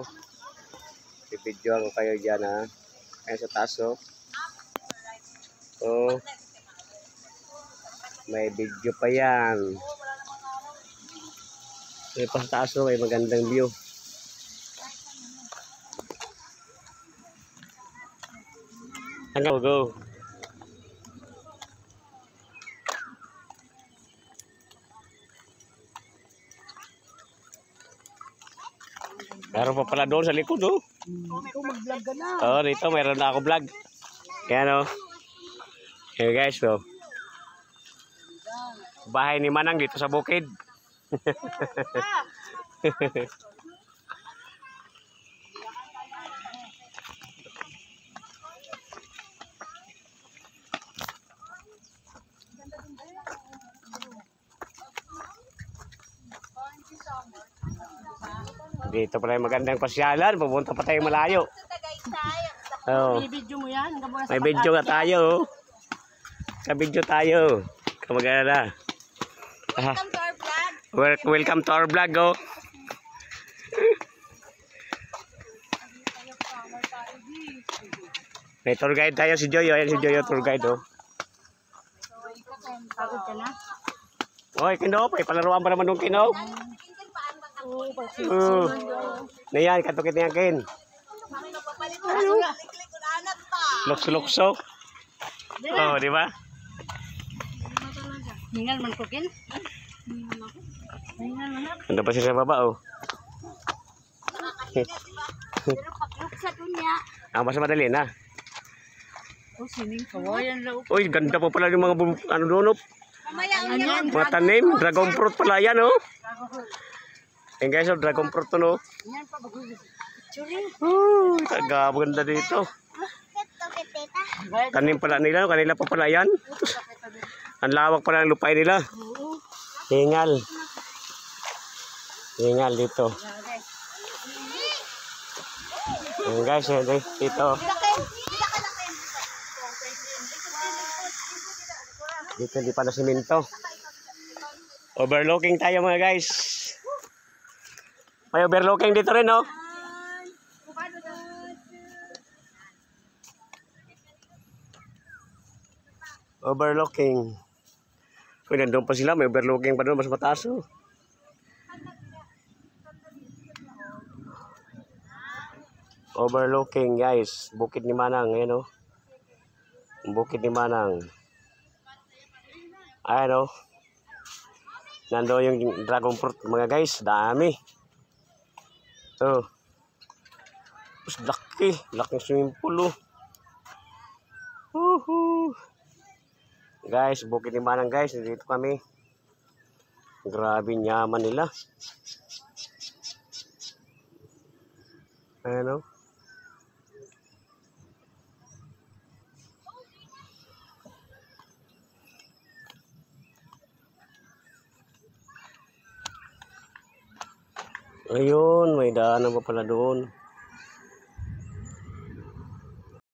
oh. Bibidyo ako kayo dyan ha. Ayan sa taas oh. Oh. May video pa yan. May pa sa taas oh. May magandang view. Ano go? Meron pa pala doon sa likod, oh. Ikaw mag-vlog ka na. Oo, dito meron na ako vlog. Ayan, oh. Hey guys, oh. Bahay ni Manang dito sa bukid. Dito pala yung magandang pasyalan. Pupunta pa tayo malayo. Oh. May video mo yan. May video nga tayo. Ka-video tayo. Kamagana. Welcome to our vlog. Welcome to our vlog, oh. May tour guide tayo si Joyo. Ayan si Joyo, tour guide, oh. Pagod ka na? Oy, Kino. Palaruan pa naman nung Kino. Nayan, katukit niya Ken. Lukso-lukso. Oh, di ba? Hingal man ko, Ken. Hingal man ako. Ando pa siya sa baba, oh. Pero pagluk sa dunya. Mas madali na. Oh, sining kawayan lang. Uy, ganda pa pala yung mga ano doon, oh. Mga tanim, dragon fruit pala yan, oh. Ayan guys, oh, dragon fruit to, no. Yan pa bago. Ganda dito. Tanim pala nila, kanila pa pala yan. Ang lawak pala ng lupay nila. Hingal. Hingal dito. Ayan guys, dito. Dito hindi pa na siminto. Overlooking tayo mga guys. May overlooking dito rin, no? Overlooking. Uy, nandun pa sila. May overlooking pa doon. Mas mataas, oh. Overlooking, guys. Bukid ni Manang. Ayan, oh. Bukid ni Manang. Ayan, oh. Nando yung dragon fruit, mga guys. Dami. Ito. Mas laki. Laking swimming pool, oh. Woohoo. Guys, bukid ni Manang, guys. Dito kami. Grabe nyaman nila. Ayan, oh. Ayun, may daanan pa pala doon.